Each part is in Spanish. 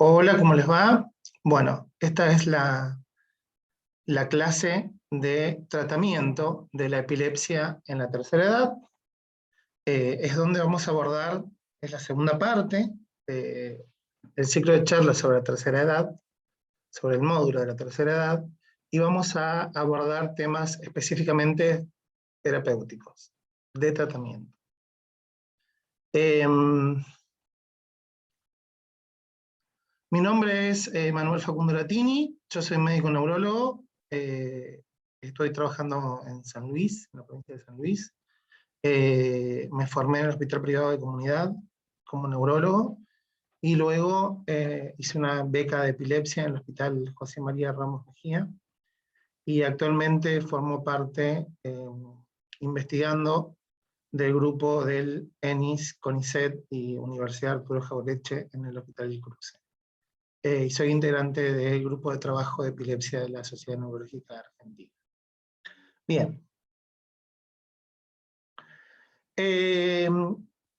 Hola, ¿cómo les va? Bueno, esta es la clase de tratamiento de la epilepsia en la tercera edad. Es donde vamos a abordar, es la segunda parte del ciclo de charlas sobre la tercera edad, sobre el módulo de la tercera edad, y vamos a abordar temas específicamente terapéuticos, de tratamiento. Mi nombre es Manuel Facundo Latini, yo soy médico neurólogo, estoy trabajando en San Luis, en la provincia de San Luis. Me formé en el Hospital Privado de Comunidad como neurólogo y luego hice una beca de epilepsia en el Hospital José María Ramos Mejía y actualmente formo parte, investigando, del grupo del ENIS, CONICET y Universidad Arturo Jauretche en el Hospital del Cruce. Y soy integrante del grupo de trabajo de epilepsia de la Sociedad Neurológica de Argentina. Bien.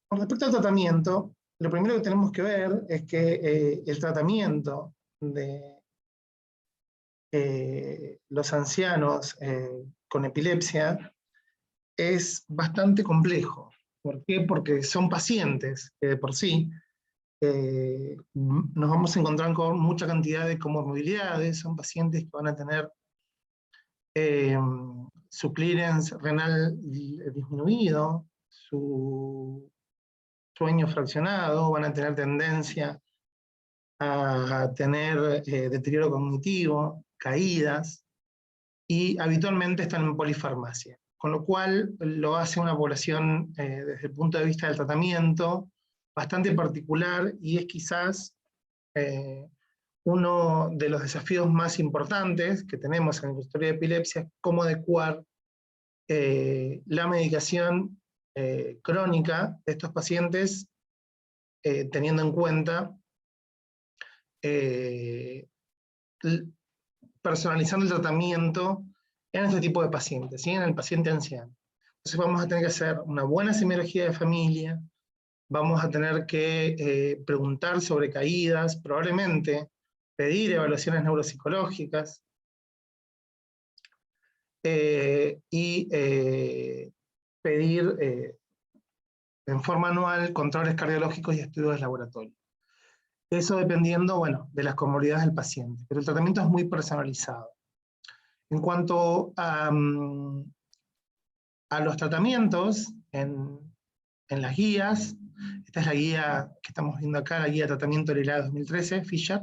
Con respecto al tratamiento, lo primero que tenemos que ver es que el tratamiento de los ancianos con epilepsia es bastante complejo. ¿Por qué? Porque son pacientes que de por sí nos vamos a encontrar con mucha cantidad de comorbilidades, son pacientes que van a tener su clearance renal disminuido, su sueño fraccionado, van a tener tendencia a tener deterioro cognitivo, caídas, y habitualmente están en polifarmacia, con lo cual lo hace una población desde el punto de vista del tratamiento bastante particular, y es quizás uno de los desafíos más importantes que tenemos en la historia de epilepsia, es cómo adecuar la medicación crónica de estos pacientes, teniendo en cuenta, personalizando el tratamiento en este tipo de pacientes, ¿sí? En el paciente anciano. Entonces vamos a tener que hacer una buena semiología de familia, vamos a tener que preguntar sobre caídas, probablemente pedir evaluaciones neuropsicológicas, y pedir en forma anual controles cardiológicos y estudios de laboratorio. Eso dependiendo, bueno, de las comorbilidades del paciente, pero el tratamiento es muy personalizado. En cuanto a los tratamientos en las guías, esta es la guía que estamos viendo acá, la guía de tratamiento de la 2013, Fisher.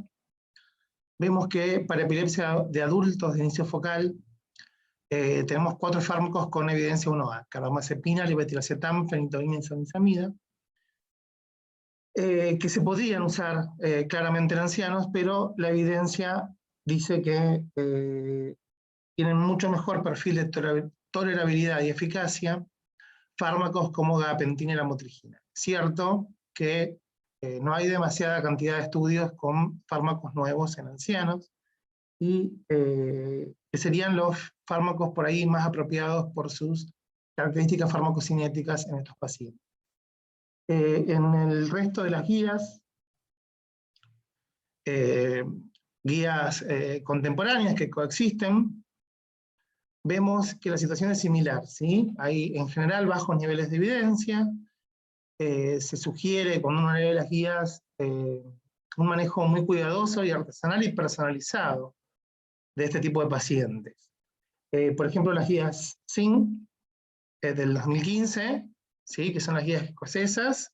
Vemos que para epilepsia de adultos de inicio focal tenemos 4 fármacos con evidencia 1A, carbamazepina, levetiracetam, fenitoína y zonisamida, que se podrían usar claramente en ancianos, pero la evidencia dice que tienen mucho mejor perfil de tolerabilidad y eficacia fármacos como gabapentina y lamotrigina. Cierto que no hay demasiada cantidad de estudios con fármacos nuevos en ancianos, y que serían los fármacos por ahí más apropiados por sus características farmacocinéticas en estos pacientes. En el resto de las guías, guías contemporáneas que coexisten, vemos que la situación es similar, ¿sí? Hay en general bajos niveles de evidencia, se sugiere cuando uno lee las guías un manejo muy cuidadoso y artesanal y personalizado de este tipo de pacientes. Por ejemplo, las guías SIN del 2015, ¿sí? Que son las guías escocesas,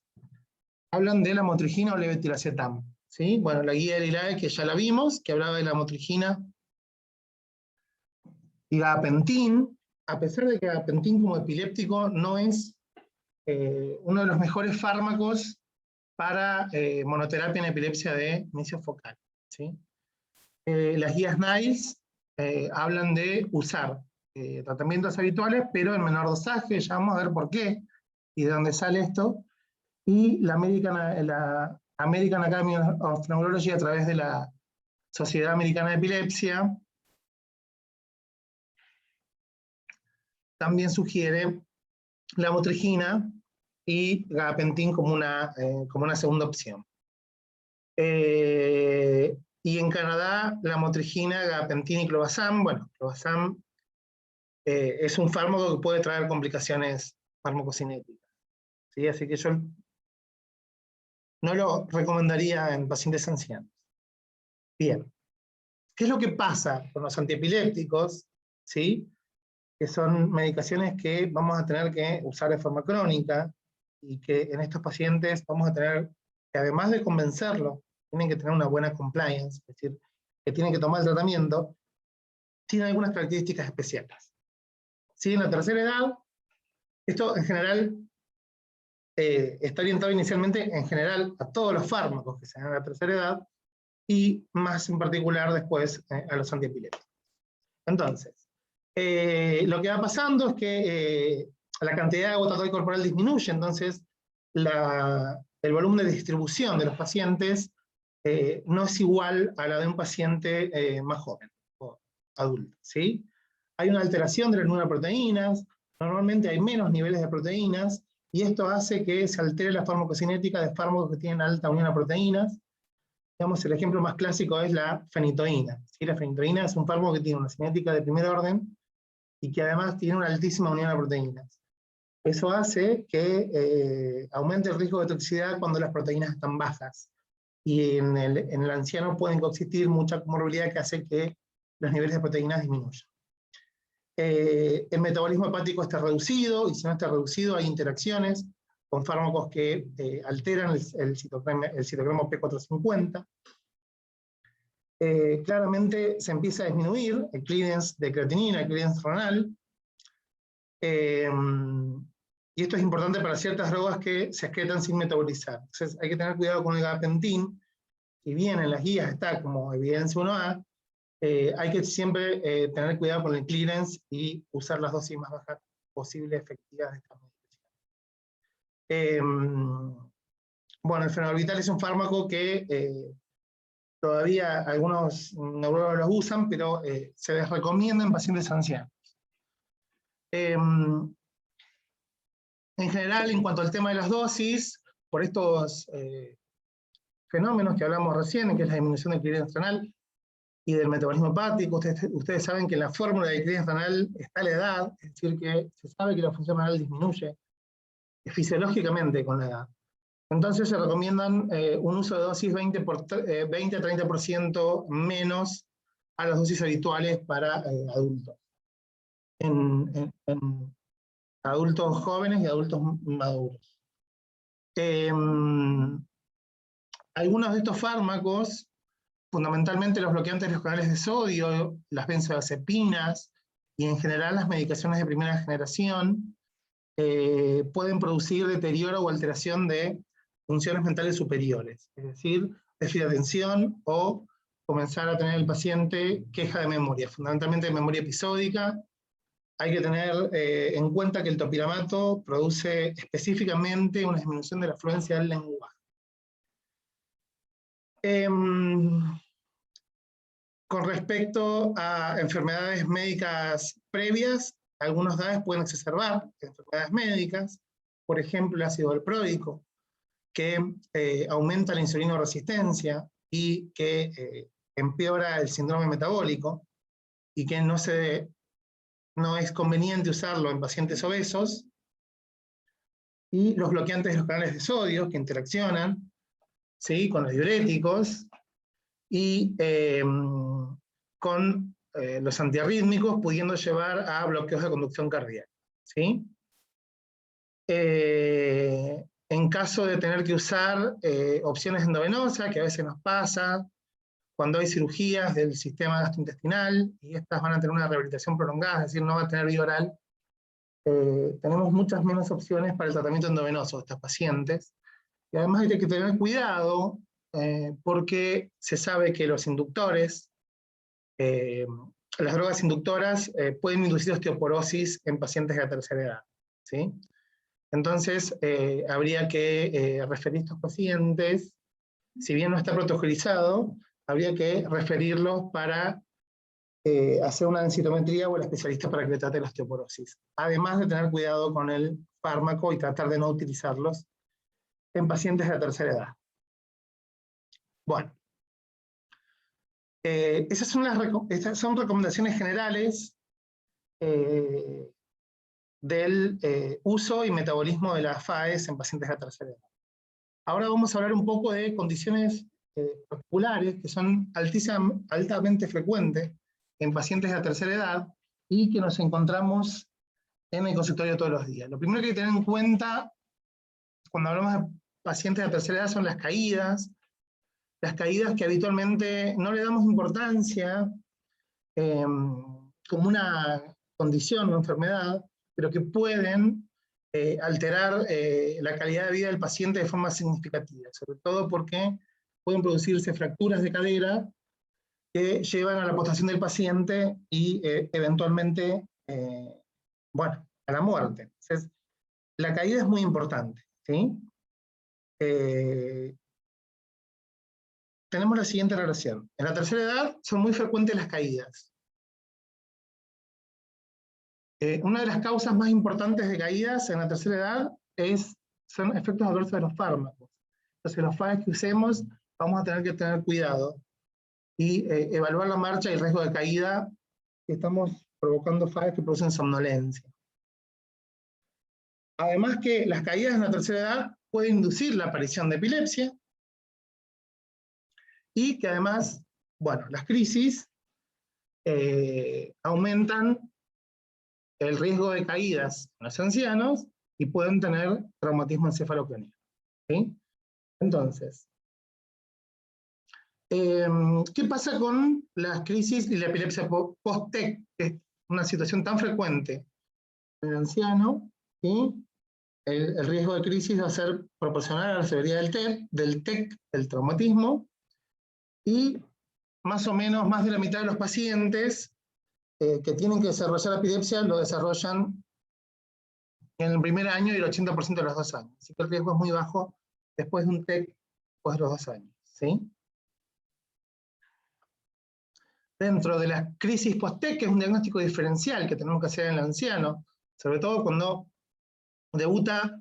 hablan de la motrigina o levetiracetam, ¿sí? Bueno, la guía del ILAE, que ya la vimos, que hablaba de la motrigina y gabapentin, a pesar de que gabapentin como epiléptico no es uno de los mejores fármacos para monoterapia en epilepsia de inicio focal, ¿sí? Las guías NICE hablan de usar tratamientos habituales, pero en menor dosaje, ya vamos a ver por qué y de dónde sale esto, y la American Academy of Neurology, a través de la Sociedad Americana de Epilepsia, también sugiere la motrigina y gabapentin como una segunda opción. Y en Canadá, la motrigina, gabapentina y clobazam. Bueno, clobazam es un fármaco que puede traer complicaciones farmacocinéticas, ¿sí? Así que yo no lo recomendaría en pacientes ancianos. Bien, ¿qué es lo que pasa con los antiepilépticos? ¿Sí? Que son medicaciones que vamos a tener que usar de forma crónica, y que en estos pacientes vamos a tener que, además de convencerlos, tienen que tener una buena compliance, es decir, que tienen que tomar el tratamiento, tienen algunas características especiales. ¿Sí? En la tercera edad, esto en general está orientado inicialmente en general a todos los fármacos que se dan en la tercera edad, y más en particular después a los antiepilépticos. Entonces, lo que va pasando es que la cantidad de agotador corporal disminuye, entonces el volumen de distribución de los pacientes no es igual a la de un paciente más joven o adulto, ¿sí? Hay una alteración de las proteínas, normalmente hay menos niveles de proteínas, y esto hace que se altere la farmacocinética de fármacos que tienen alta unión a proteínas. Digamos, el ejemplo más clásico es la fenitoína, ¿sí? La fenitoína es un fármaco que tiene una cinética de primer orden, y que además tiene una altísima unión a proteínas. Eso hace que aumente el riesgo de toxicidad cuando las proteínas están bajas. Y en el anciano pueden coexistir mucha comorbilidad que hace que los niveles de proteínas disminuyan. El metabolismo hepático está reducido, y si no está reducido hay interacciones con fármacos que alteran el citocromo P450. Claramente se empieza a disminuir el clearance de creatinina, el clearance renal, y esto es importante para ciertas drogas que se excretan sin metabolizar. Entonces hay que tener cuidado con el gabapentin. Si bien en las guías está como evidencia 1A, hay que siempre tener cuidado con el clearance y usar las dosis más bajas posibles efectivas de esta medicación. Bueno, el fenobarbital es un fármaco que todavía algunos neurólogos lo usan, pero se les recomienda en pacientes ancianos. En general, en cuanto al tema de las dosis, por estos fenómenos que hablamos recién, que es la disminución del clearance renal y del metabolismo hepático, ustedes saben que en la fórmula de clearance renal está la edad, es decir, que se sabe que la función renal disminuye fisiológicamente con la edad. Entonces se recomiendan un uso de dosis 20 a 30% menos a las dosis habituales para adultos. En adultos jóvenes y adultos maduros. Algunos de estos fármacos, fundamentalmente los bloqueantes de los canales de sodio, las benzodiazepinas y en general las medicaciones de primera generación, pueden producir deterioro o alteración de funciones mentales superiores, es decir, déficit de atención o comenzar a tener el paciente queja de memoria, fundamentalmente de memoria episódica. Hay que tener en cuenta que el topiramato produce específicamente una disminución de la fluencia del lenguaje. Con respecto a enfermedades médicas previas, algunos DAEs pueden exacerbar enfermedades médicas, por ejemplo el ácido valproico, que aumenta la insulinoresistencia y que empeora el síndrome metabólico, y que no es conveniente usarlo en pacientes obesos. Y los bloqueantes de los canales de sodio, que interaccionan, ¿sí?, con los diuréticos, y con los antiarrítmicos, pudiendo llevar a bloqueos de conducción cardíaca, ¿sí? En caso de tener que usar opciones endovenosas, que a veces nos pasa cuando hay cirugías del sistema gastrointestinal, y estas van a tener una rehabilitación prolongada, es decir, no va a tener vía oral, tenemos muchas menos opciones para el tratamiento endovenoso de estos pacientes. Y además hay que tener cuidado porque se sabe que los inductores, las drogas inductoras, pueden inducir osteoporosis en pacientes de la tercera edad, ¿sí? Entonces, habría que referir a estos pacientes, si bien no está protocolizado, habría que referirlos para hacer una densitometría o el especialista para que le trate la osteoporosis. Además de tener cuidado con el fármaco y tratar de no utilizarlos en pacientes de la tercera edad. Bueno, estas son recomendaciones generales del uso y metabolismo de las FAES en pacientes de la tercera edad. Ahora vamos a hablar un poco de condiciones vasculares que son altamente frecuentes en pacientes de la tercera edad y que nos encontramos en el consultorio todos los días. Lo primero que hay que tener en cuenta cuando hablamos de pacientes de la tercera edad son las caídas que habitualmente no le damos importancia como una condición o enfermedad, pero que pueden alterar la calidad de vida del paciente de forma significativa, sobre todo porque pueden producirse fracturas de cadera que llevan a la postración del paciente y eventualmente, bueno, a la muerte. Entonces, la caída es muy importante, ¿sí? Tenemos la siguiente relación. En la tercera edad son muy frecuentes las caídas. Una de las causas más importantes de caídas en la tercera edad son efectos adversos de los fármacos. Entonces, los FAES que usemos, vamos a tener que tener cuidado y evaluar la marcha y el riesgo de caída que estamos provocando FAES que producen somnolencia. Además que las caídas en la tercera edad pueden inducir la aparición de epilepsia y que además, bueno, las crisis aumentan el riesgo de caídas en los ancianos y pueden tener traumatismo encefalocraneal, ¿sí? Entonces, ¿qué pasa con las crisis y la epilepsia post-TEC? Que es una situación tan frecuente en el anciano, ¿sí? El riesgo de crisis va a ser proporcional a la severidad del TEC, del traumatismo, y más o menos más de la mitad de los pacientes que tienen que desarrollar epilepsia lo desarrollan en el primer año y el 80% de los 2 años. Así que el riesgo es muy bajo después de un TEC, después de los 2 años, ¿sí? Dentro de la crisis post-TEC, que es un diagnóstico diferencial que tenemos que hacer en el anciano, sobre todo cuando debuta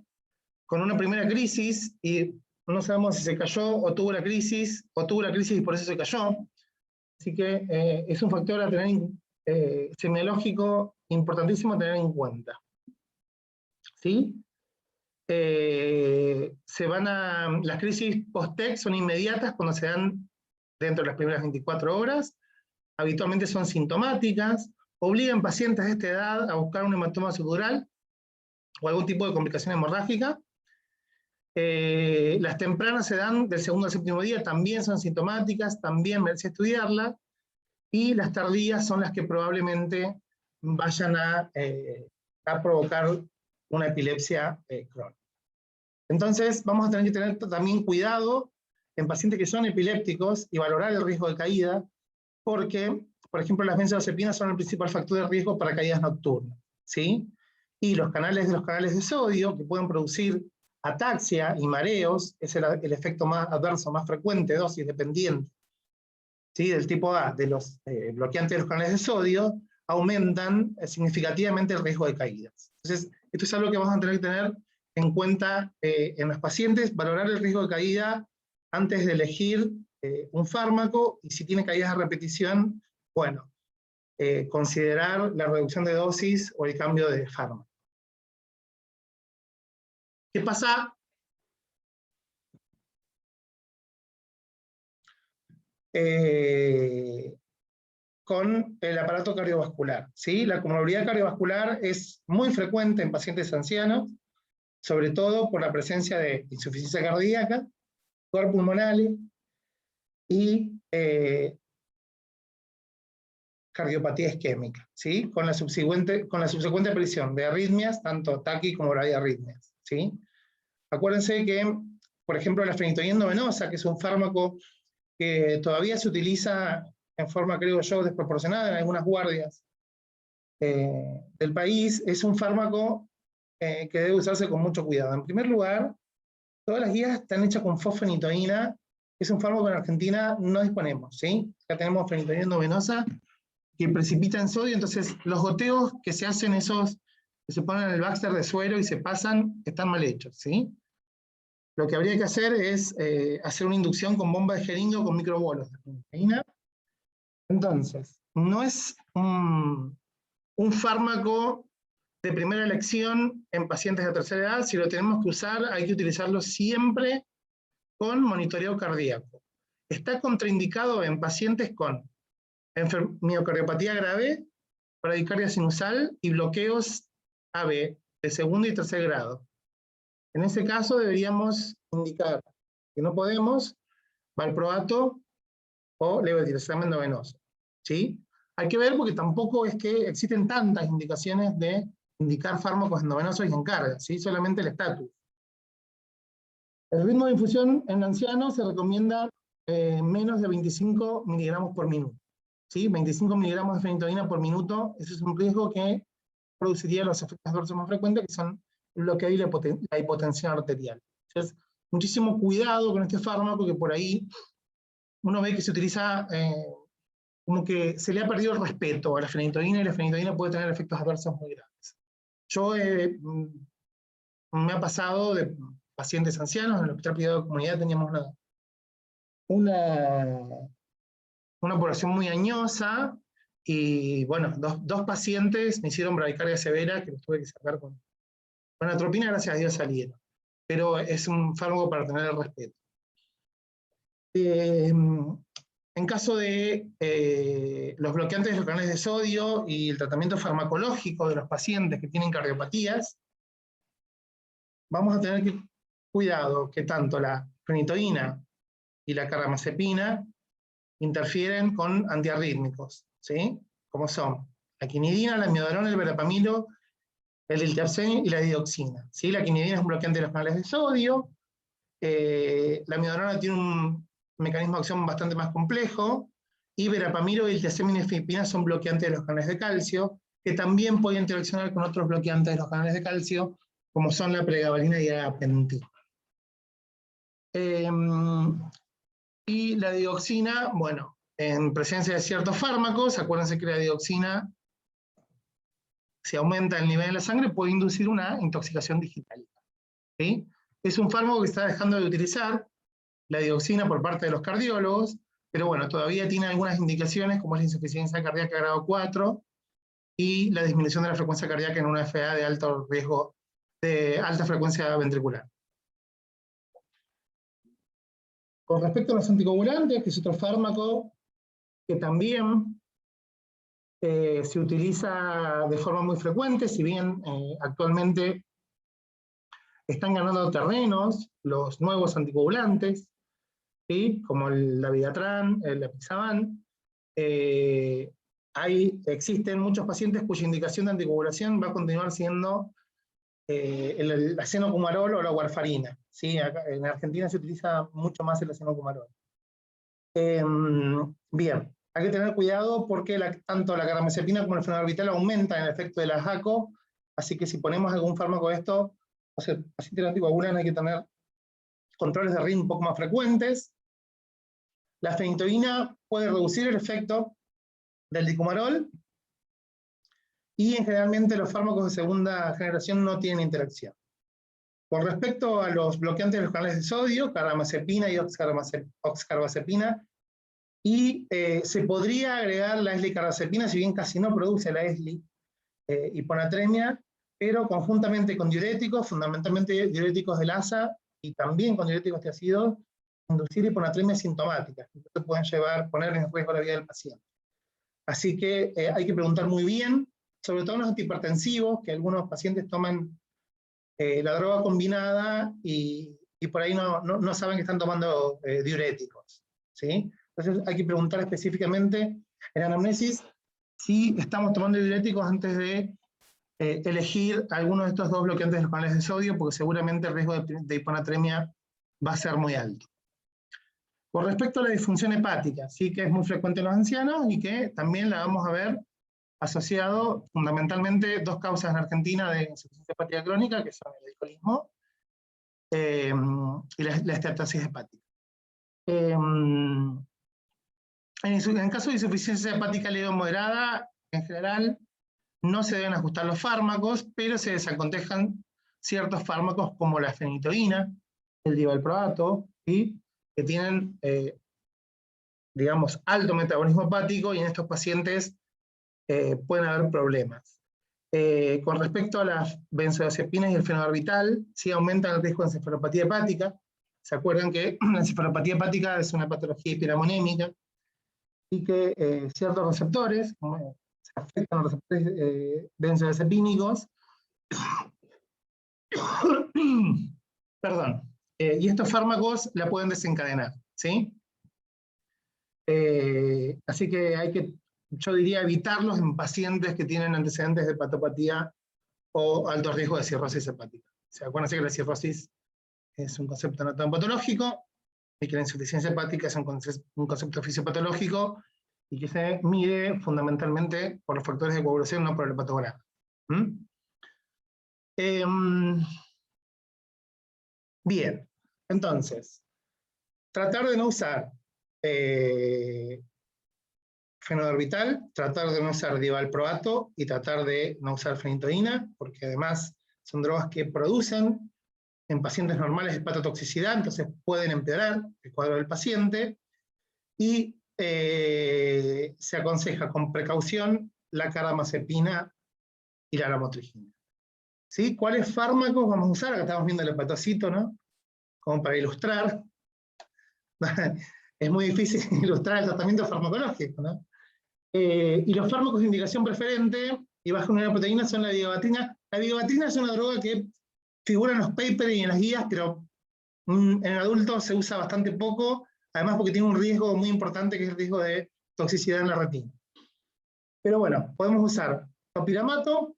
con una primera crisis y no sabemos si se cayó o tuvo la crisis y por eso se cayó. Así que es un factor a tener semiológico importantísimo a tener en cuenta. ¿Sí? Las crisis post-TEC son inmediatas cuando se dan dentro de las primeras 24 horas, habitualmente son sintomáticas, obligan pacientes de esta edad a buscar un hematoma subdural o algún tipo de complicación hemorrágica. Las tempranas se dan del segundo al séptimo día, también son sintomáticas, también merece estudiarlas, y las tardías son las que probablemente vayan a provocar una epilepsia crónica. Entonces vamos a tener que tener también cuidado en pacientes que son epilépticos y valorar el riesgo de caída, porque, por ejemplo, las benzodiazepinas son el principal factor de riesgo para caídas nocturnas, ¿sí? Y los canales de sodio, que pueden producir ataxia y mareos, es el efecto más adverso, más frecuente, dosis dependiente, ¿sí? Del tipo A, de los bloqueantes de los canales de sodio, aumentan significativamente el riesgo de caídas. Entonces, esto es algo que vamos a tener que tener en cuenta en los pacientes, valorar el riesgo de caída antes de elegir un fármaco, y si tiene caídas de repetición, bueno, considerar la reducción de dosis o el cambio de fármaco. ¿Qué pasa? Con el aparato cardiovascular, ¿sí? La comorbilidad cardiovascular es muy frecuente en pacientes ancianos, sobre todo por la presencia de insuficiencia cardíaca, cor pulmonales y cardiopatía isquémica, ¿sí? Con la subsecuente aparición de arritmias, tanto taqui como bradiarritmias, ¿sí? Acuérdense que, por ejemplo, la fenitoína endovenosa, que es un fármaco que todavía se utiliza en forma, creo yo, desproporcionada en algunas guardias del país, es un fármaco que debe usarse con mucho cuidado. En primer lugar, todas las guías están hechas con fosfenitoína, que es un fármaco que en Argentina no disponemos, ¿sí? Acá tenemos fenitoína endovenosa, que precipita en sodio, entonces los goteos que se hacen que se ponen en el Baxter de suero y se pasan, están mal hechos, ¿sí? lo que habría que hacer es hacer una inducción con bomba de jeringa o con microbolos de fenitoína. Entonces, no es un fármaco de primera elección en pacientes de tercera edad. Si lo tenemos que usar, hay que utilizarlo siempre con monitoreo cardíaco. Está contraindicado en pacientes con miocardiopatía grave, bradicardia sinusal y bloqueos AB de segundo y tercer grado. En ese caso deberíamos indicar que no podemos valproato o levetiracetam endovenoso. ¿Sí? Hay que ver porque tampoco es que existen tantas indicaciones de indicar fármacos endovenosos y en carga, ¿sí? Solamente el estatus. El ritmo de infusión en ancianos se recomienda menos de 25 miligramos por minuto. ¿Sí? 25 miligramos de fenitoína por minuto, ese es un riesgo que produciría los efectos adversos más frecuentes, que son el bloqueo y la hipotensión arterial. Entonces, muchísimo cuidado con este fármaco, que por ahí uno ve que se utiliza como que se le ha perdido el respeto a la fenitoína, y la fenitoína puede tener efectos adversos muy graves. Yo me ha pasado de pacientes ancianos, en el hospital privado de comunidad teníamos una población muy añosa, y bueno, dos pacientes me hicieron bradicardia severa, que los tuve que sacar con atropina, gracias a Dios salieron. Pero es un fármaco para tener el respeto. En caso de los bloqueantes de los canales de sodio y el tratamiento farmacológico de los pacientes que tienen cardiopatías, vamos a tener cuidado que tanto la fenitoína y la carbamazepina interfieren con antiarrítmicos, ¿sí? Como son la quinidina, la amiodarona, el verapamilo, el diltiazem y la digoxina, ¿sí? La quinidina es un bloqueante de los canales de sodio, la amiodarona tiene un mecanismo de acción bastante más complejo, y verapamilo y diltiazem y nifedipina son bloqueantes de los canales de calcio, que también pueden interaccionar con otros bloqueantes de los canales de calcio, como son la pregabalina y la gabapentina. Y la digoxina, bueno, en presencia de ciertos fármacos, acuérdense que la digoxina, si aumenta el nivel de la sangre, puede inducir una intoxicación digital, ¿sí? Es un fármaco que está dejando de utilizar la digoxina por parte de los cardiólogos, pero bueno, todavía tiene algunas indicaciones, como es la insuficiencia cardíaca grado 4 y la disminución de la frecuencia cardíaca en una FA de alto riesgo, de alta frecuencia ventricular. Con respecto a los anticoagulantes, que es otro fármaco que también se utiliza de forma muy frecuente, si bien actualmente están ganando terrenos los nuevos anticoagulantes, ¿sí? Como el Dabigatran, el Apixaban. Existen muchos pacientes cuya indicación de anticoagulación va a continuar siendo el acenocumarol o la warfarina, ¿sí? Acá, en Argentina se utiliza mucho más el acenocumarol. Bien, hay que tener cuidado porque tanto la carbamazepina como el fenobarbital aumentan el efecto de la JACO, así que si ponemos algún fármaco de esto, o sea, pacientes anticoagulantes, hay que tener controles de ritmo un poco más frecuentes. La fenitoína puede reducir el efecto del dicumarol, y generalmente los fármacos de segunda generación no tienen interacción. Con respecto a los bloqueantes de los canales de sodio, carbamazepina y oxcarbazepina, y se podría agregar la eslicarbazepina, si bien casi no produce la hiponatremia, pero conjuntamente con diuréticos, fundamentalmente diuréticos del ASA, y también con diuréticos de ácido, inducir hiponatremia sintomática, que pueden poner en riesgo la vida del paciente. Así que hay que preguntar muy bien, sobre todo en los antihipertensivos, que algunos pacientes toman la droga combinada y por ahí no saben que están tomando diuréticos, ¿sí? Entonces hay que preguntar específicamente en la anamnesis si estamos tomando diuréticos antes de elegir alguno de estos dos bloqueantes de los canales de sodio, porque seguramente el riesgo de hiponatremia va a ser muy alto. Con respecto a la disfunción hepática, sí que es muy frecuente en los ancianos y que también la vamos a ver asociado fundamentalmente dos causas en Argentina de insuficiencia hepática crónica, que son el alcoholismo y la esteatosis hepática. En caso de insuficiencia hepática leve o moderada, en general no se deben ajustar los fármacos, pero se desaconsejan ciertos fármacos como la fenitoína, el divalproato, ¿sí? Que tienen, digamos, alto metabolismo hepático, y en estos pacientes pueden haber problemas. Con respecto a las benzodiazepinas y el fenobarbital, sí aumentan el riesgo de encefalopatía hepática. ¿Se acuerdan que la encefalopatía hepática es una patología hiperamonémica y que ciertos receptores, como se afectan los receptores benzodiazepínicos, perdón, y estos fármacos la pueden desencadenar, ¿sí? Así que hay que, yo diría, evitarlos en pacientes que tienen antecedentes de hepatopatía o alto riesgo de cirrosis hepática. ¿Se acuerdan que la cirrosis es un concepto no tan patológico y que la insuficiencia hepática es un concepto fisiopatológico y que se mide fundamentalmente por los factores de coagulación, no por el hepatograma? Bien, entonces, tratar de no usar fenobarbital, tratar de no usar divalproato y tratar de no usar fenitoína, porque además son drogas que producen en pacientes normales hepatotoxicidad, entonces pueden empeorar el cuadro del paciente, y se aconseja con precaución la carbamazepina y la lamotrigina. ¿Sí? ¿Cuáles fármacos vamos a usar? Acá estamos viendo el hepatocito, ¿no? Como para ilustrar. Es muy difícil ilustrar el tratamiento farmacológico, ¿no? Y los fármacos de indicación preferente y baja unidad de proteína son la vigabatrina. La vigabatrina es una droga que figura en los papers y en las guías, pero en adultos se usa bastante poco, además porque tiene un riesgo muy importante, que es el riesgo de toxicidad en la retina. Pero bueno, podemos usar topiramato,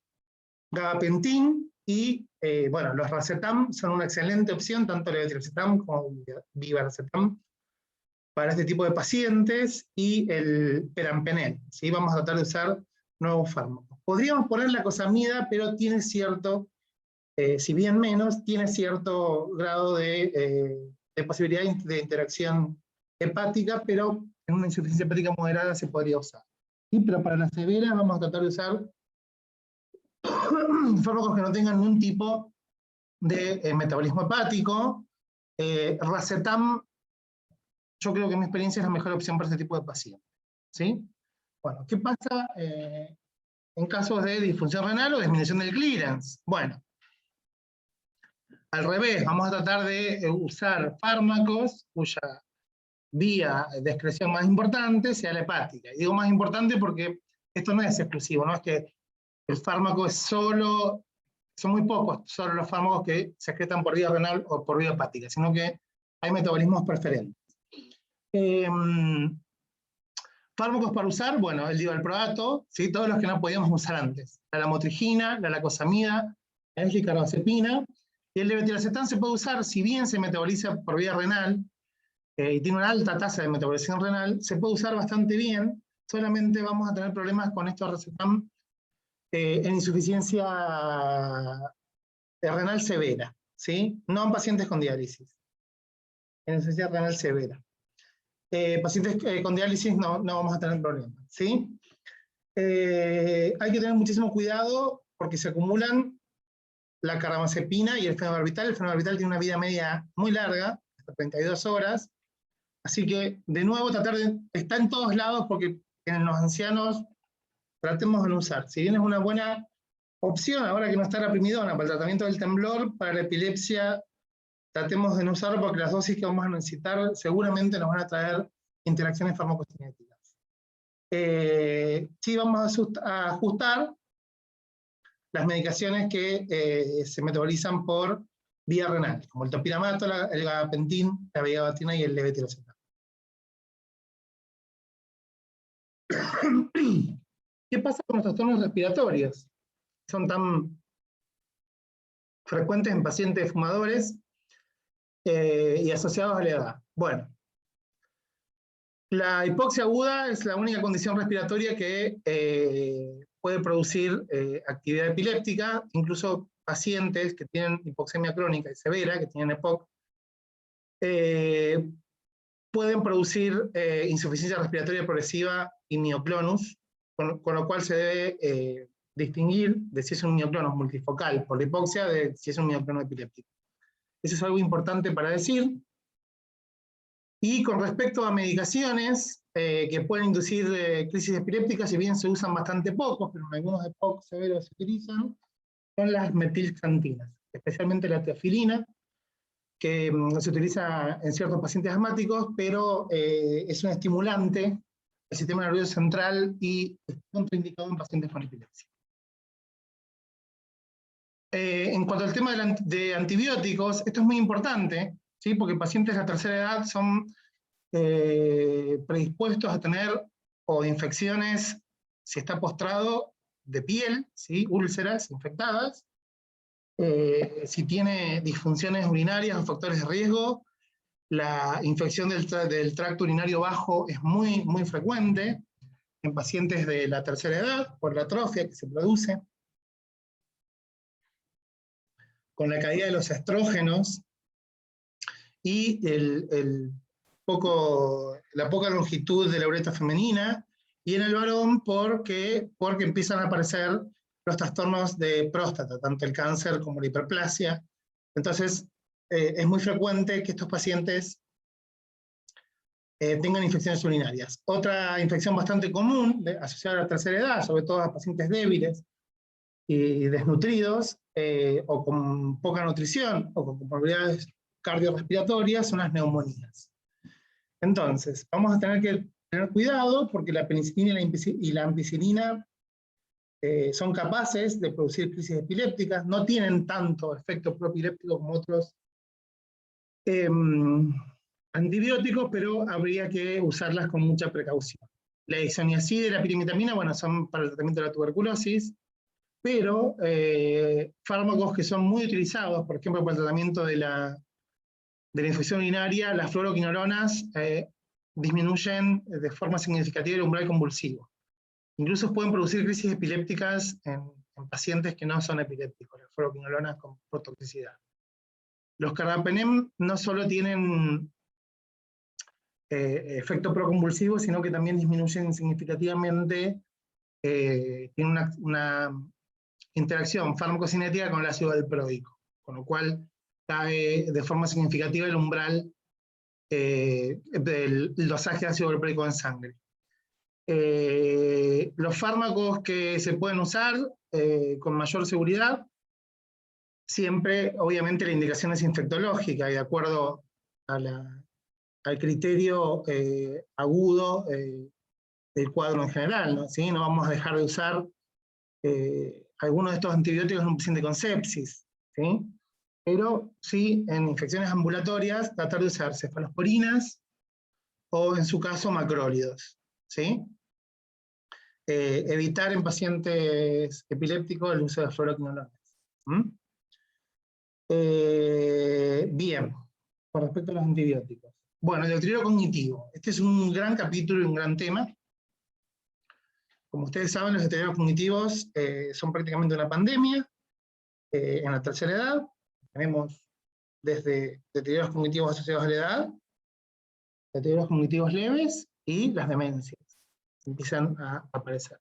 gabapentin y, bueno, los racetam son una excelente opción, tanto el levetiracetam como el vivaracetam, para este tipo de pacientes, y el perampenel, ¿sí? Vamos a tratar de usar nuevos fármacos. Podríamos poner la cosamida, pero tiene cierto, si bien menos, tiene cierto grado de posibilidad de interacción hepática, pero en una insuficiencia hepática moderada se podría usar. ¿Sí? Pero para la severa vamos a tratar de usar fármacos que no tengan ningún tipo de metabolismo hepático. Racetam, yo creo que en mi experiencia es la mejor opción para este tipo de pacientes. ¿Sí? Bueno, ¿qué pasa en casos de disfunción renal o disminución del clearance? Bueno, al revés, vamos a tratar de usar fármacos cuya vía de excreción más importante sea la hepática. Y digo más importante porque esto no es exclusivo, no es que el fármaco es solo, son muy pocos solo los fármacos que se excretan por vía renal o por vía hepática, sino que hay metabolismos preferentes. Fármacos para usar, bueno, el divalproato, ¿sí? Todos los que no podíamos usar antes. La lamotrigina, la lacosamida, la carbamazepina, y el levetiracetam se puede usar, si bien se metaboliza por vía renal, y tiene una alta tasa de metabolización renal, se puede usar bastante bien, solamente vamos a tener problemas con estos racetam en insuficiencia renal severa, ¿sí? No en pacientes con diálisis, en insuficiencia renal severa. Pacientes con diálisis no vamos a tener problemas, ¿sí? Hay que tener muchísimo cuidado porque se acumulan la carbamazepina y el fenobarbital. El fenobarbital tiene una vida media muy larga, hasta 32 horas, así que, de nuevo, tratar de... Está en todos lados porque en los ancianos tratemos de no usar. Si bien es una buena opción, ahora que no está la primidona para el tratamiento del temblor, para la epilepsia, tratemos de no usarlo porque las dosis que vamos a necesitar seguramente nos van a traer interacciones farmacocinéticas. Sí vamos a ajustar las medicaciones que se metabolizan por vía renal, como el topiramato, el gabapentin, la vigabatrina y el levetiracetam. ¿Qué pasa con los trastornos respiratorios? Son tan frecuentes en pacientes fumadores y asociados a la edad. Bueno, la hipoxia aguda es la única condición respiratoria que puede producir actividad epiléptica. Incluso pacientes que tienen hipoxemia crónica y severa, que tienen EPOC, pueden producir insuficiencia respiratoria progresiva y mioclonus, con lo cual se debe distinguir de si es un mioclonus multifocal por la hipoxia de si es un mioclonus epiléptico. Eso es algo importante para decir. Y con respecto a medicaciones que pueden inducir crisis epilépticas, si bien se usan bastante pocos, pero en algunos EPOC severos se utilizan, son las metilxantinas, especialmente la teofilina, que se utiliza en ciertos pacientes asmáticos, pero es un estimulante del sistema nervioso central y es contraindicado en pacientes con epilepsia. En cuanto al tema de antibióticos, esto es muy importante, ¿sí? Porque pacientes de la tercera edad son predispuestos a tener o infecciones, si está postrado, de piel, ¿sí? Úlceras infectadas, si tiene disfunciones urinarias o factores de riesgo, la infección del tracto urinario bajo es muy, muy frecuente en pacientes de la tercera edad, por la atrofia que se produce, con la caída de los estrógenos y la poca longitud de la uretra femenina, y en el varón porque empiezan a aparecer los trastornos de próstata, tanto el cáncer como la hiperplasia. Entonces, es muy frecuente que estos pacientes tengan infecciones urinarias. Otra infección bastante común asociada a la tercera edad, sobre todo a pacientes débiles y desnutridos, o con poca nutrición, o con comorbilidades cardiorrespiratorias, son las neumonías. Entonces, vamos a tener que tener cuidado porque la penicilina y la ampicilina son capaces de producir crisis epilépticas, no tienen tanto efecto propiléptico como otros antibióticos, pero habría que usarlas con mucha precaución. La isoniazida y la pirimitamina, bueno, son para el tratamiento de la tuberculosis, pero fármacos que son muy utilizados, por ejemplo, para el tratamiento de la infección urinaria, las fluoroquinolonas disminuyen de forma significativa el umbral convulsivo. Incluso pueden producir crisis epilépticas en pacientes que no son epilépticos, las fluoroquinolonas por toxicidad. Los carbapenem no solo tienen efecto proconvulsivo, sino que también disminuyen significativamente, tienen una interacción farmacocinética con el ácido valproico, con lo cual cae de forma significativa el umbral del dosaje de ácido valproico en sangre. Los fármacos que se pueden usar con mayor seguridad, siempre, obviamente, la indicación es infectológica y de acuerdo al criterio agudo del cuadro en general, ¿no? ¿Sí? No vamos a dejar de usar algunos de estos antibióticos en un paciente con sepsis, ¿sí? Pero sí, en infecciones ambulatorias, tratar de usar cefalosporinas o, en su caso, macrólidos, ¿sí? Evitar en pacientes epilépticos el uso de fluoroquinolonas. Bien, con respecto a los antibióticos. Bueno, el deterioro cognitivo. Este es un gran capítulo y un gran tema. Como ustedes saben, los deterioros cognitivos son prácticamente una pandemia en la tercera edad. Tenemos desde deterioros cognitivos asociados a la edad, deterioros cognitivos leves y las demencias empiezan a aparecer.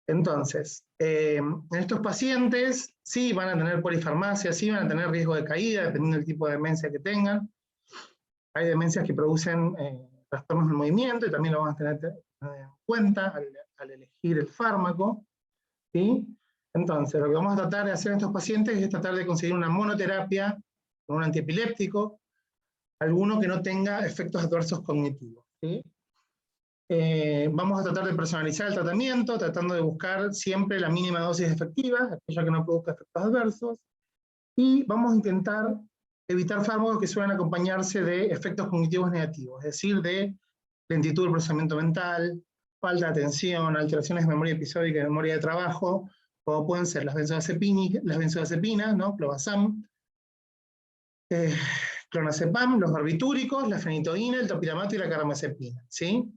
Entonces, en estos pacientes sí van a tener polifarmacia, sí van a tener riesgo de caída, dependiendo del tipo de demencia que tengan. Hay demencias que producen trastornos del movimiento y también lo vamos a tener en cuenta al elegir el fármaco, ¿sí? Entonces, lo que vamos a tratar de hacer en estos pacientes es tratar de conseguir una monoterapia con un antiepiléptico, alguno que no tenga efectos adversos cognitivos, ¿sí? Vamos a tratar de personalizar el tratamiento, tratando de buscar siempre la mínima dosis efectiva, aquella que no produzca efectos adversos, y vamos a intentar evitar fármacos que suelen acompañarse de efectos cognitivos negativos, es decir, de lentitud del procesamiento mental, falta de atención, alteraciones de memoria episódica y de memoria de trabajo, como pueden ser las benzodiazepinas, ¿no? Clobazam, clonazepam, los barbitúricos, la fenitoína, el topiramato y la carbamazepina, ¿sí?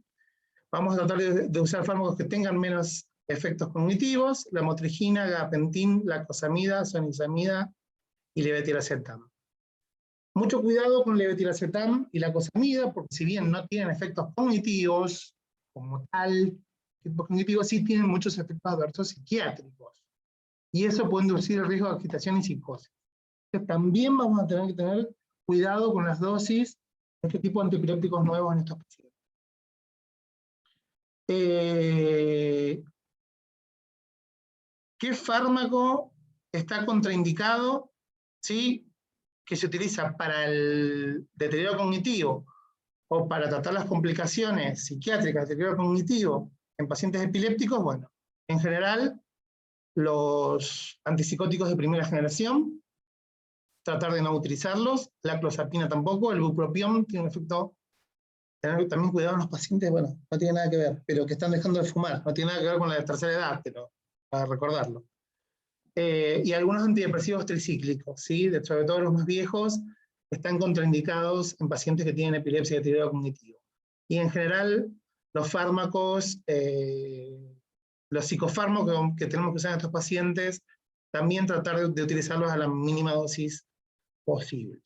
Vamos a tratar de usar fármacos que tengan menos efectos cognitivos, la motrigina, gabapentin, la cosamida, sonizamida y levetiracetam. Mucho cuidado con levetiracetam y la cosamida, porque si bien no tienen efectos cognitivos, como tal, efectos cognitivos sí tienen muchos efectos adversos psiquiátricos. Y eso puede inducir el riesgo de agitación y psicosis. que también vamos a tener que tener cuidado con las dosis de este tipo de antiepilépticos nuevos en estos pacientes. ¿Qué fármaco está contraindicado? ¿Sí? Que se utiliza para el deterioro cognitivo o para tratar las complicaciones psiquiátricas del deterioro cognitivo en pacientes epilépticos. Bueno, en general, los antipsicóticos de primera generación, tratar de no utilizarlos, la clozapina tampoco, el bupropión tiene un efecto, tener también cuidado en los pacientes, bueno, no tiene nada que ver, pero que están dejando de fumar, no tiene nada que ver con la tercera edad, pero para recordarlo. Y algunos antidepresivos tricíclicos, ¿sí? Sobre todo los más viejos, están contraindicados en pacientes que tienen epilepsia y deterioro cognitivo. Y en general, los fármacos, los psicofármacos que tenemos que usar en estos pacientes, también tratar de utilizarlos a la mínima dosis posible.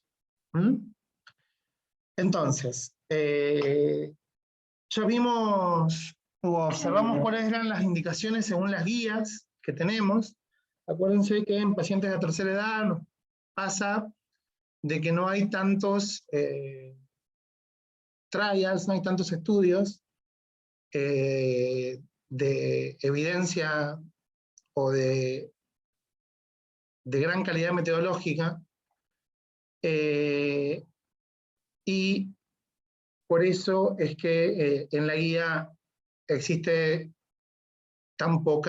Entonces, ya vimos o observamos cuáles eran las indicaciones según las guías que tenemos. Acuérdense que en pacientes de tercera edad nos pasa de que no hay tantos trials, no hay tantos estudios de evidencia o de gran calidad metodológica, y por eso es que en la guía existe tan pocos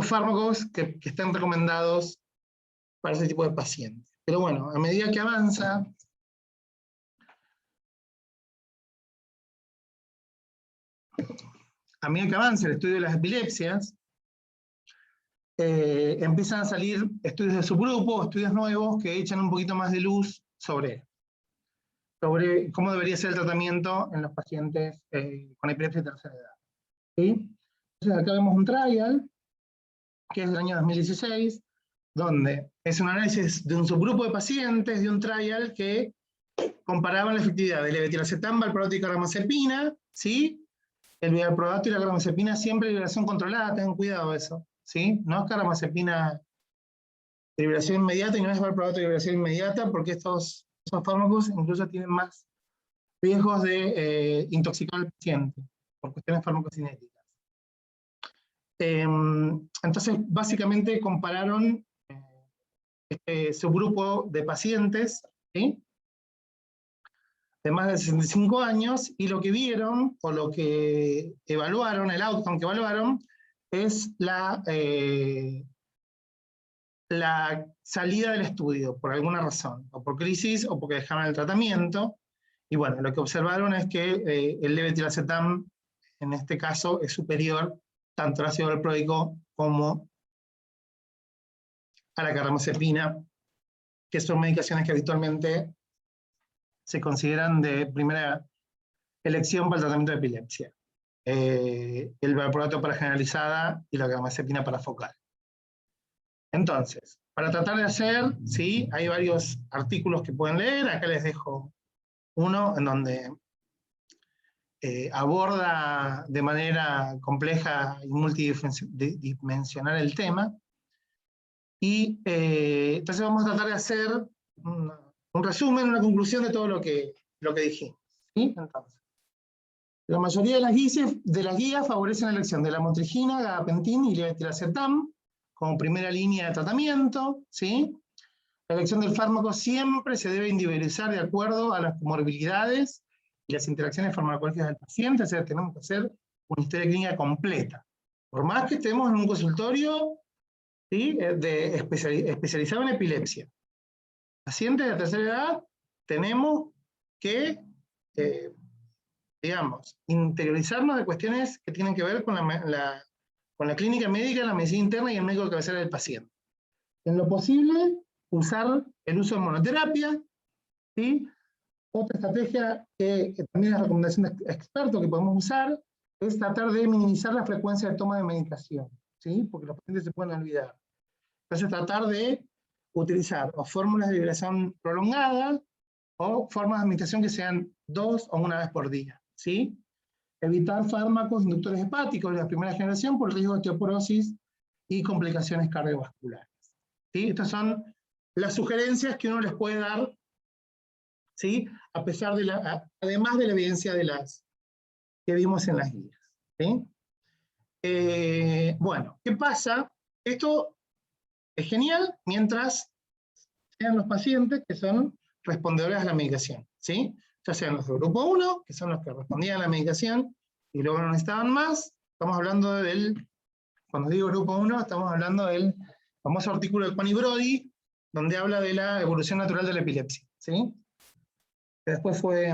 fármacos que estén recomendados para ese tipo de pacientes. Pero bueno, a medida que avanza, el estudio de las epilepsias, empiezan a salir estudios de subgrupo, estudios nuevos que echan un poquito más de luz sobre cómo debería ser el tratamiento en los pacientes con epilepsia de tercera edad. ¿Sí? Entonces acá vemos un trial, que es del año 2016, donde es un análisis de un subgrupo de pacientes, de un trial que comparaban la efectividad del levetiracetam, valproato y carbamazepina, ¿sí? El valproato y la carbamazepina siempre liberación controlada, tengan cuidado eso, ¿sí? No es carbamazepina de liberación inmediata y no es valproato de liberación inmediata, porque esos fármacos incluso tienen más riesgos de intoxicar al paciente por cuestiones farmacocinéticas. Entonces, básicamente compararon este subgrupo de pacientes, ¿sí? De más de 65 años, y lo que vieron, o lo que evaluaron, el outcome que evaluaron, es la salida del estudio, por alguna razón, o por crisis, o porque dejaron el tratamiento. Y bueno, lo que observaron es que el levetiracetam, en este caso, es superior tanto al ácido valproico como a la carbamazepina, que son medicaciones que habitualmente se consideran de primera elección para el tratamiento de epilepsia. El valproato para generalizada y la carbamazepina para focal. Entonces, para tratar de hacer, ¿sí? Hay varios artículos que pueden leer, acá les dejo uno en donde aborda de manera compleja y multidimensional el tema, y entonces vamos a tratar de hacer un resumen, una conclusión de todo lo que dijimos, ¿sí? Entonces, la mayoría de las guías favorecen la elección de la motrigina, gabapentin y levetiracetam como primera línea de tratamiento, ¿sí? La elección del fármaco siempre se debe individualizar de acuerdo a las comorbilidades y las interacciones farmacológicas del paciente, o sea, tenemos que hacer una historia clínica completa. Por más que estemos en un consultorio, ¿sí? Especializado en epilepsia. Pacientes de tercera edad, tenemos que, digamos, interiorizarnos de cuestiones que tienen que ver con la clínica médica, la medicina interna y el médico de cabecera del paciente. En lo posible, usar el uso de monoterapia, ¿sí? Otra estrategia que también es recomendación de expertos que podemos usar es tratar de minimizar la frecuencia de toma de medicación, ¿sí? Porque los pacientes se pueden olvidar. Entonces, tratar de utilizar o fórmulas de liberación prolongada o formas de administración que sean 2 o 1 vez por día, ¿sí? Evitar fármacos inductores hepáticos de la primera generación por riesgo de osteoporosis y complicaciones cardiovasculares, ¿sí? Estas son las sugerencias que uno les puede dar, ¿sí? A pesar de además de la evidencia de las que vimos en las guías, ¿sí? Bueno, ¿qué pasa? Esto es genial mientras sean los pacientes que son respondedores a la medicación, ¿sí? Ya sean los de grupo 1, que son los que respondían a la medicación, y luego no necesitaban más. Estamos hablando cuando digo grupo 1, estamos hablando del famoso artículo de Pani Brody, donde habla de la evolución natural de la epilepsia, ¿sí? Que después fue,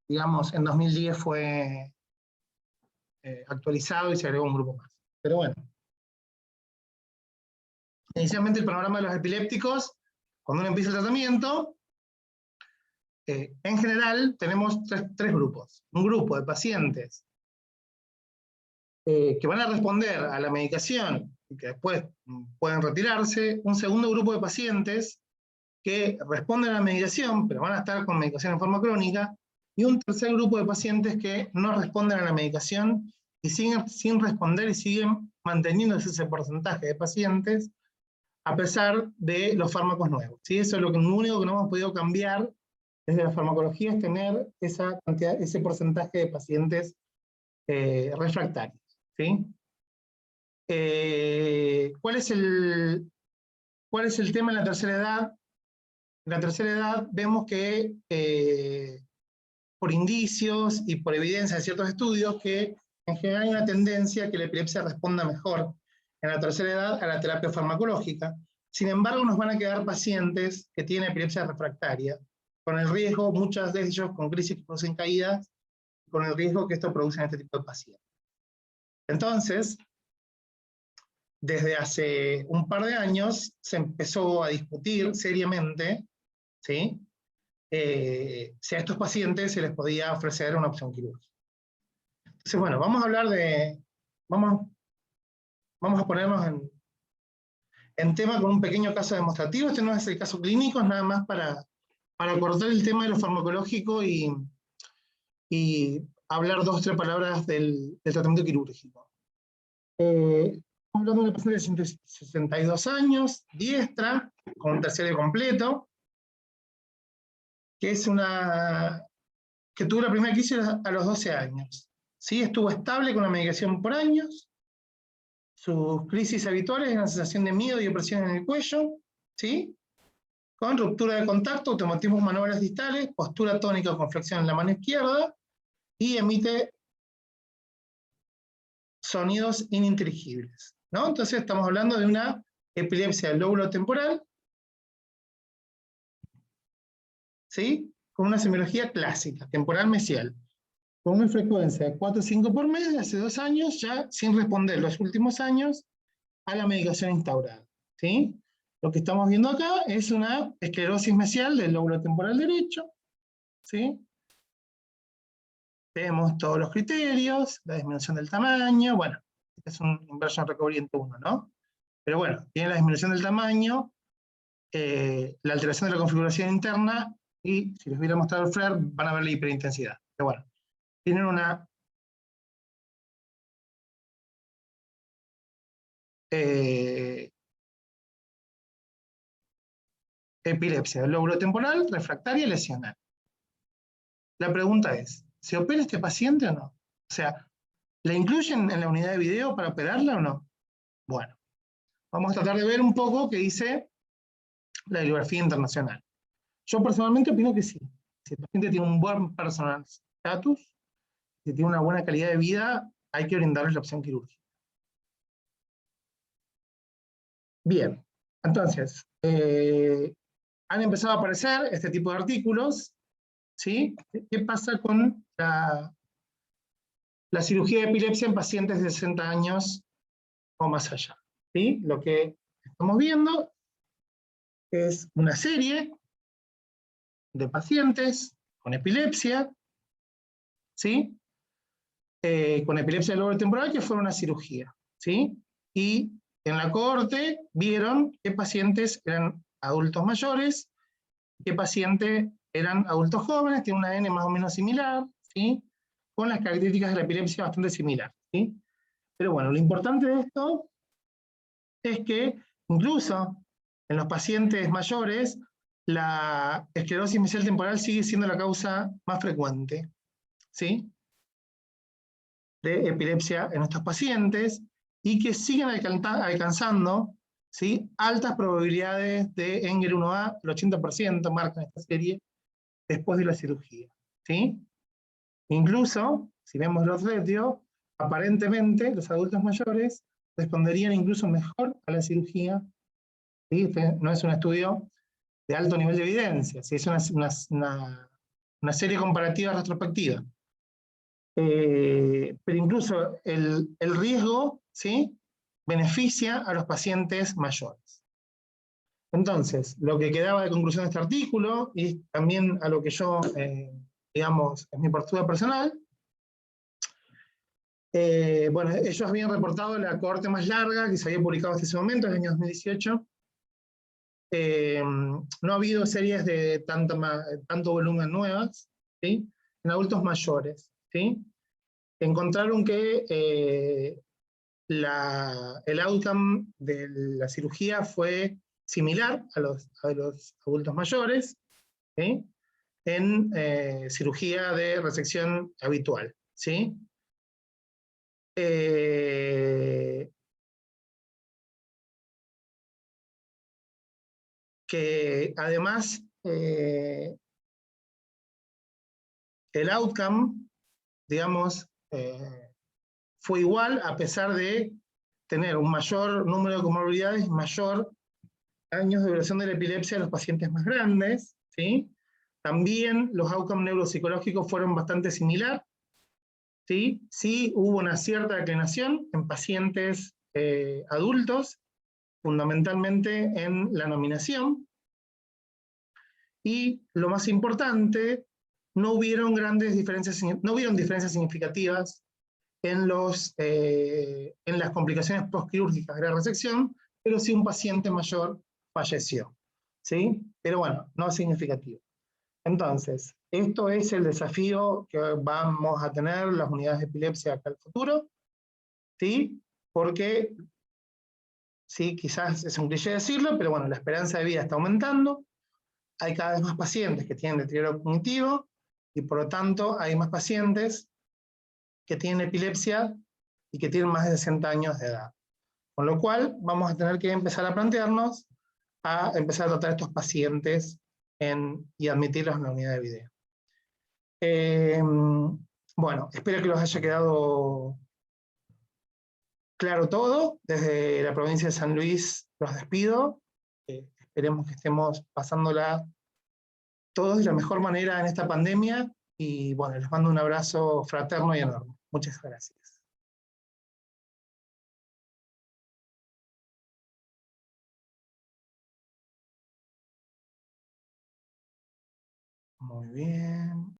digamos, en 2010 fue actualizado y se agregó un grupo más. Pero bueno. Inicialmente el panorama de los epilépticos, cuando uno empieza el tratamiento, en general tenemos tres grupos. Un grupo de pacientes que van a responder a la medicación y que después pueden retirarse. Un segundo grupo de pacientes que responden a la medicación, pero van a estar con medicación en forma crónica. Y un tercer grupo de pacientes que no responden a la medicación y siguen sin responder y siguen manteniéndose ese porcentaje de pacientes a pesar de los fármacos nuevos, ¿sí? Eso es lo único que no hemos podido cambiar desde la farmacología, es tener esa cantidad, ese porcentaje de pacientes refractarios, ¿sí? ¿Cuál es el tema en la tercera edad? En la tercera edad vemos que por indicios y por evidencia de ciertos estudios que en general hay una tendencia a que la epilepsia responda mejor en la tercera edad a la terapia farmacológica. Sin embargo, nos van a quedar pacientes que tienen epilepsia refractaria, con el riesgo, muchos de ellos con crisis que producen caídas, con el riesgo que esto produce en este tipo de pacientes. Entonces, desde hace un par de años se empezó a discutir seriamente, ¿sí? Si a estos pacientes se les podía ofrecer una opción quirúrgica. Entonces, bueno, vamos a hablar de, vamos a ponernos en tema con un pequeño caso demostrativo. Este no es el caso clínico, es nada más para cortar el tema de lo farmacológico y hablar 2 o 3 palabras del tratamiento quirúrgico. Estamos hablando de una paciente de 62 años, diestra, con un terciario completo, que tuvo la primera crisis a los 12 años. ¿Sí? Estuvo estable con la medicación por años. Sus crisis habituales eran sensación de miedo y opresión en el cuello, ¿sí? Con ruptura de contacto, automatismos manuales distales, postura tónica con flexión en la mano izquierda, y emite sonidos ininteligibles, ¿no? Entonces estamos hablando de una epilepsia del lóbulo temporal, ¿sí? Con una semiología clásica, temporal mesial, con una frecuencia de 4 o 5 por mes, de hace 2 años, ya sin responder los últimos años a la medicación instaurada, ¿sí? Lo que estamos viendo acá es una esclerosis mesial del lóbulo temporal derecho, ¿sí? Vemos todos los criterios, la disminución del tamaño, bueno, este es un inversion recovery en 1, ¿no? Pero bueno, tiene la disminución del tamaño, la alteración de la configuración interna, y si les hubiera mostrado el flare, van a ver la hiperintensidad. Pero bueno, tienen una epilepsia del lóbulo temporal, refractaria y lesional. La pregunta es, ¿se opera este paciente o no? O sea, ¿la incluyen en la unidad de video para operarla o no? Bueno, vamos a tratar de ver un poco qué dice la bibliografía internacional. Yo personalmente opino que sí. Si el paciente tiene un buen personal status, si tiene una buena calidad de vida, hay que brindarles la opción quirúrgica. Bien, entonces, han empezado a aparecer este tipo de artículos, ¿sí? ¿Qué pasa con la cirugía de epilepsia en pacientes de 60 años o más allá? ¿Sí? Lo que estamos viendo es una serie de pacientes con epilepsia, ¿sí? Con epilepsia del lóbulo temporal que fueron a cirugía, ¿sí? Y en la cohorte vieron qué pacientes eran adultos mayores, qué pacientes eran adultos jóvenes, tiene una ADN más o menos similar, ¿sí? Con las características de la epilepsia bastante similar, ¿sí? Pero bueno, lo importante de esto es que incluso en los pacientes mayores, la esclerosis mesial temporal sigue siendo la causa más frecuente, ¿sí?, de epilepsia en estos pacientes, y que siguen alcanzando, ¿sí?, altas probabilidades de Engel 1A, el 80% marcan esta serie, después de la cirugía, ¿sí? Incluso, si vemos los ratios, aparentemente los adultos mayores responderían incluso mejor a la cirugía, ¿sí? Este no es un estudio de alto nivel de evidencia, ¿sí? Es una serie comparativa retrospectiva. Pero incluso el riesgo, ¿sí?, beneficia a los pacientes mayores. Entonces, lo que quedaba de conclusión de este artículo, y también a lo que yo, digamos, es mi postura personal, bueno, ellos habían reportado la cohorte más larga que se había publicado hasta ese momento, en el año 2018. No ha habido series de tanto volumen nuevas, ¿sí?, en adultos mayores, ¿sí? Encontraron que el outcome de la cirugía fue similar a los adultos mayores, ¿sí?, en cirugía de resección habitual, ¿sí? Que además el outcome, digamos, fue igual a pesar de tener un mayor número de comorbilidades, mayor años de duración de la epilepsia en los pacientes más grandes, ¿sí? También los outcomes neuropsicológicos fueron bastante similares, ¿sí? Sí hubo una cierta declinación en pacientes adultos, fundamentalmente en la nominación, y lo más importante, no hubieron diferencias significativas en las complicaciones postquirúrgicas de la resección, pero sí un paciente mayor falleció, ¿sí? Pero bueno, no es significativo. Entonces, esto es el desafío que vamos a tener las unidades de epilepsia acá al futuro, ¿sí? Porque, sí, quizás es un cliché decirlo, pero bueno, la esperanza de vida está aumentando, hay cada vez más pacientes que tienen deterioro cognitivo, y por lo tanto hay más pacientes que tienen epilepsia y que tienen más de 60 años de edad. Con lo cual, vamos a tener que empezar a plantearnos a empezar a tratar a estos pacientes y admitirlos en la unidad de video. Bueno, espero que les haya quedado claro todo. Desde la provincia de San Luis los despido. Esperemos que estemos pasándola todos de la mejor manera en esta pandemia. Y bueno, les mando un abrazo fraterno y enorme. Muchas gracias. Muy bien.